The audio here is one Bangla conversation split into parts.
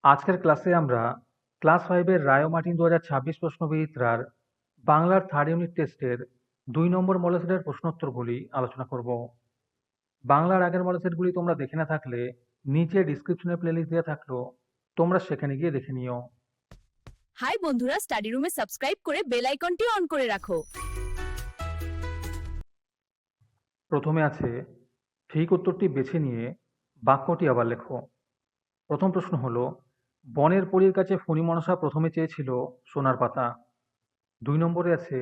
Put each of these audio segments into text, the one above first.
আজকের ক্লাসে আমরা ক্লাস 5-এর রায় মার্টিন 2026 প্রশ্নবিচিত্রার বাংলার থার্ড ইউনিট টেস্টের 2 নম্বর মডেল সেটের প্রশ্নোত্তরগুলি আলোচনা করব। বাংলার আগের মডেল সেটগুলি তোমরা দেখে না থাকলে নিচে ডিসক্রিপশনে প্লেলিস্ট দেওয়া থাকলো, তোমরা সেখানে গিয়ে দেখে নিও। হাই বন্ধুরা, স্টাডি রুমে সাবস্ক্রাইব করে বেল আইকনটি অন করে রাখো। প্রথমে আছে ঠিক উত্তরটি বেছে নিয়ে বাক্যটি আবার লেখো। প্রথম প্রশ্ন হলো, বনের পরীর কাছে ফণী মনসা প্রথমে চেয়েছিল সোনার পাতা। 2 নম্বরে আছে,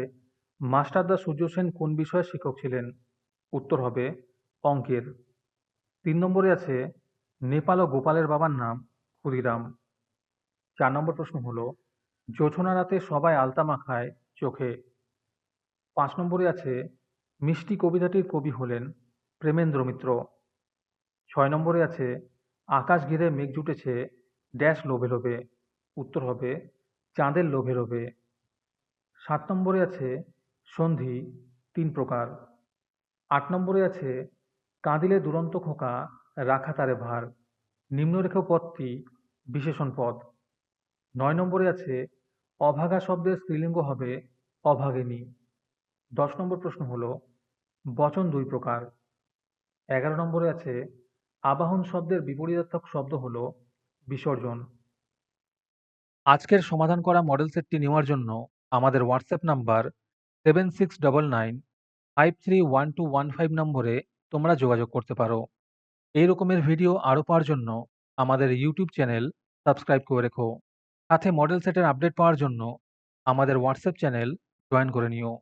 মাস্টারদা সূর্য সেন কোন বিষয়ের শিক্ষক ছিলেন? উত্তর হবে অঙ্কের। 3 নম্বরে আছে, নেপাল ও গোপালের বাবার নাম ক্ষুদিরাম। 4 নম্বর প্রশ্ন হলো, জোছনা রাতে সবাই আলতা মাখায় চোখে। 5 নম্বরে আছে, মিষ্টি কবিতাটির কবি হলেন প্রেমেন্দ্র মিত্র। 6 নম্বরে আছে, আকাশ ঘিরে মেঘ জুটেছে ড্যাশ লোভে লোভে। উত্তর হবে চাঁদের লোভে লোভে। 7 নম্বরে আছে, সন্ধি 3 প্রকার। 8 নম্বরে আছে, কাঁদিলে দুরন্ত খোকা রাখা তারে ভার। নিম্নরেখ পদটি বিশেষণ পদ। 9 নম্বরে আছে, অভাগা শব্দের স্ত্রীলিঙ্গ হবে অভাগিনী। 10 নম্বর প্রশ্ন হলো, বচন 2 প্রকার। 11 নম্বরে আছে, আবাহন শব্দের বিপরীতার্থক শব্দ হলো বিসর্জন। আজকের সমাধান করা মডেল সেটটি নেওয়ার জন্য আমাদের হোয়াটসঅ্যাপ নাম্বার 7699531215 নম্বরে তোমরা যোগাযোগ করতে পারো। এই রকমের ভিডিও আরও পাওয়ার জন্য আমাদের ইউটিউব চ্যানেল সাবস্ক্রাইব করে রেখো। সাথে মডেল সেটের আপডেট পাওয়ার জন্য আমাদের হোয়াটসঅ্যাপ চ্যানেল জয়েন করে নিও।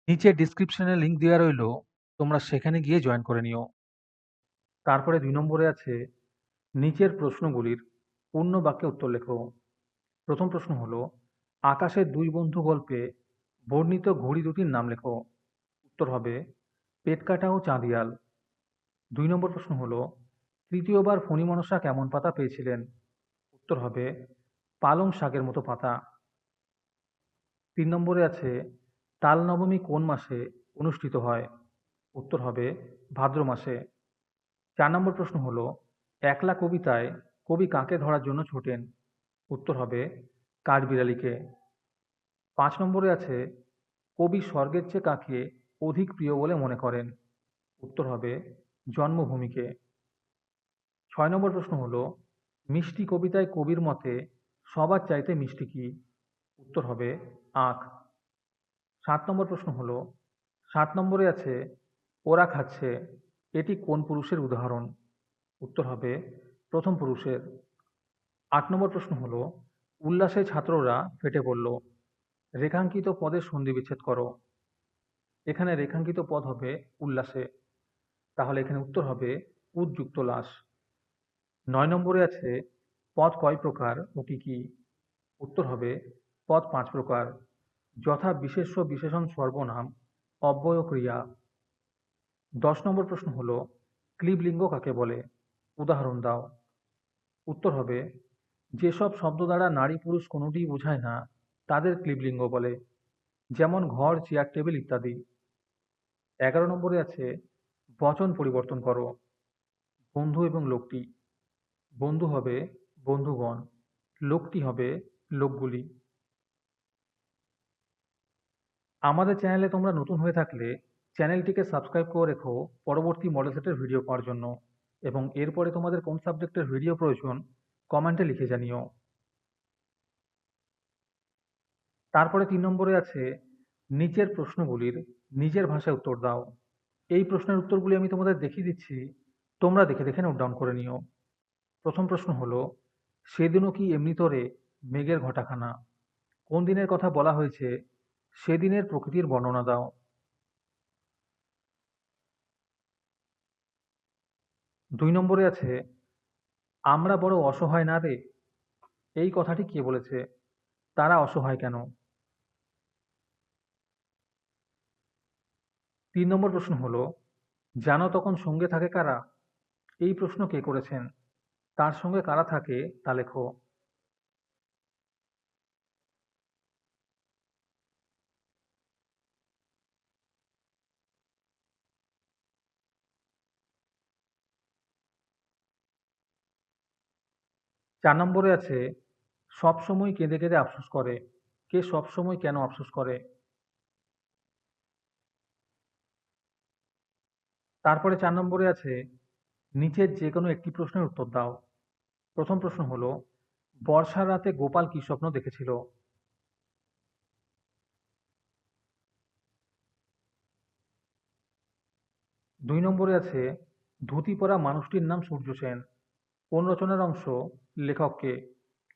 নিচে ডিসক্রিপশনে লিংক দেওয়া রইল, তোমরা সেখানে গিয়ে জয়েন করে নিও। তারপরে 2 নম্বরে আছে, নিচের প্রশ্নগুলির পূর্ণ বাক্যে উত্তর লেখো। প্রথম প্রশ্ন হলো, আকাশের 2 বন্ধু গল্পে বর্ণিত ঘড়ি দুটির নাম লেখো। উত্তর হবে পেটকাটা ও চাঁদিয়াল। 2 নম্বর প্রশ্ন হলো, তৃতীয়বার ফণী মনসা কেমন পাতা পেয়েছিলেন? উত্তর হবে পালং শাকের মতো পাতা। 3 নম্বরে আছে, তাল নবমী কোন মাসে অনুষ্ঠিত হয়? উত্তর হবে ভাদ্র মাসে। 4 নম্বর প্রশ্ন হলো, একলা কবিতায় কবি কাকে ধরার জন্য ছোটেন? উত্তর হবে কাঠবিড়ালিকে। 5 নম্বরে আছে, কবি স্বর্গের চেয়ে কাকে অধিক প্রিয় বলে মনে করেন? উত্তর হবে জন্মভূমিকে। 6 নম্বর প্রশ্ন হলো, মিষ্টি কবিতায় কবির মতে সবার চাইতে মিষ্টি কি? উত্তর হবে আখ। 7 নম্বর প্রশ্ন হলো, 7 নম্বরে আছে, ওরা খাচ্ছে, এটি কোন পুরুষের উদাহরণ? উত্তর হবে প্রথম পুরুষের। 8 নম্বর প্রশ্ন হলো, উল্লাসে ছাত্ররা ফেটে পড়ল, রেখাঙ্কিত পদের সন্ধি বিচ্ছেদ করো। এখানে রেখাঙ্কিত পদ হবে উল্লাসে, তাহলে এখানে উত্তর হবে উদ্যুক্ত লাস। 9 নম্বরে আছে, পদ কয় প্রকার ও কি কি? উত্তর হবে পদ 5 প্রকার, যথা বিশেষ্য বিশেষণ সর্বনাম অব্যয় ক্রিয়া। 10 নম্বর প্রশ্ন হলো, ক্লীবলিঙ্গ কাকে বলে? উদাহরণ দাও। উত্তর হবে যেসব শব্দ দ্বারা নারী পুরুষ কোনোটিই বোঝায় না তাদের ক্লীবলিঙ্গ বলে, যেমন ঘর চেয়ার টেবিল ইত্যাদি। 11 নম্বরে আছে, বচন পরিবর্তন করো। বন্ধু এবং লোকটি, বন্ধু হবে বন্ধুগণ, লোকটি হবে লোকগুলি। আমাদের চ্যানেলে তোমরা নতুন হয়ে থাকলে চ্যানেলটিকে সাবস্ক্রাইব করে রেখো পরবর্তী মডেল সেটের ভিডিও পাওয়ার জন্য, এবং এরপরে তোমাদের কোন সাবজেক্টের ভিডিও প্রয়োজন কমেন্টে লিখে জানিও। তারপরে 3 নম্বরে আছে, নিচের প্রশ্নগুলির নিজের ভাষায় উত্তর দাও। এই প্রশ্নের উত্তরগুলি আমি তোমাদের দেখিয়ে দিচ্ছি, তোমরা দেখে দেখে নোট ডাউন করে নিও। প্রথম প্রশ্ন হলো, সেদিনও কি এমনি তোরে মেঘের ঘটাখানা, কোন দিনের কথা বলা হয়েছে? সেদিনের প্রকৃতির বর্ণনা দাও। 2 নম্বরে আছে, আমরা বড় অসহায় না রে, এই কথাটি কে বলেছে? তারা অসহায় কেন? 3 নম্বর প্রশ্ন হলো, জানো তখন সঙ্গে থাকে কারা, এই প্রশ্ন কে করেছেন? তার সঙ্গে কারা থাকে তা লেখো। 4 নম্বরে আছে সবসময় কেঁদে কেঁদে আফসোস করে। কে সবসময় কেন আফসোস করে? তারপরে 4 নম্বরে আছে নিচের যেকোনো একটি প্রশ্নের উত্তর দাও। প্রথম প্রশ্ন হলো, বর্ষার রাতে গোপাল কি স্বপ্ন দেখেছিল? 2 নম্বরে আছে ধুতি পরা মানুষটির নাম সূর্য সেন। কোন রচনার অংশ? লেখক কে?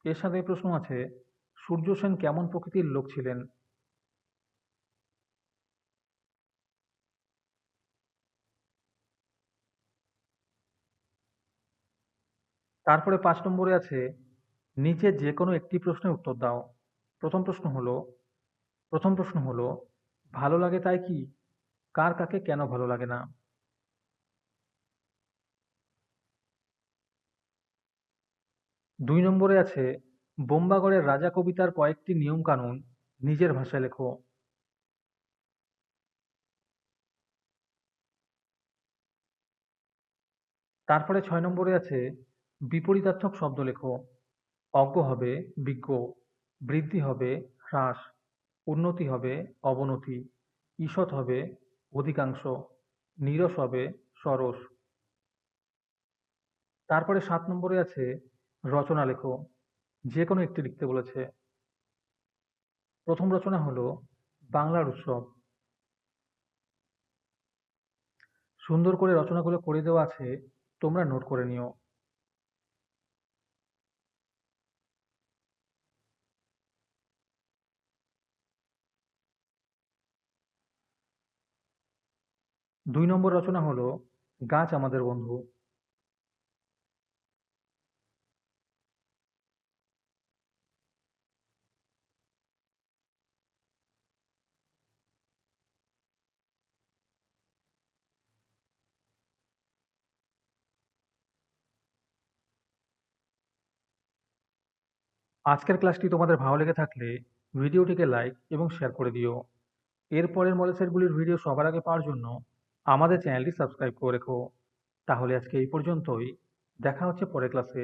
এর সাথে প্রশ্ন আছে সূর্য সেন কেমন প্রকৃতির লোক ছিলেন? তারপরে 5 নম্বরে আছে নিচে যেকোনো একটি প্রশ্নের উত্তর দাও। প্রথম প্রশ্ন হলো প্রথম প্রশ্ন হলো ভালো লাগে তাই কি? কার কাকে কেন ভালো লাগে না? 2 নম্বরে আছে বোম্বাগড়ের রাজা কবিতার কয়েকটি নিয়ম কানুন নিজের ভাষায় লেখো। তারপরে 6 নম্বরে আছে বিপরীতার্থক শব্দ লেখো। অজ্ঞ হবে বিজ্ঞ, বৃদ্ধি হবে হ্রাস, উন্নতি হবে অবনতি, ঈষৎ হবে অধিকাংশ, নীরস হবে সরস। তারপরে 7 নম্বরে আছে রচনা লেখো। যে কোনো একটি লিখতে বলেছে। প্রথম রচনা হলো বাংলার উৎসব। সুন্দর করে রচনাগুলো করে দেওয়া আছে, তোমরা নোট করে নিও। 2 নম্বর রচনা হলো গাছ আমাদের বন্ধু। আজকের ক্লাসটি তোমাদের ভালো লেগে থাকলে ভিডিওটিকে লাইক এবং শেয়ার করে দিও। এরপরের মডেল সেটগুলির ভিডিও সবার আগে পাওয়ার জন্য আমাদের চ্যানেলটি সাবস্ক্রাইব করে রেখো। তাহলে আজকে এই পর্যন্তই। দেখা হচ্ছে পরের ক্লাসে।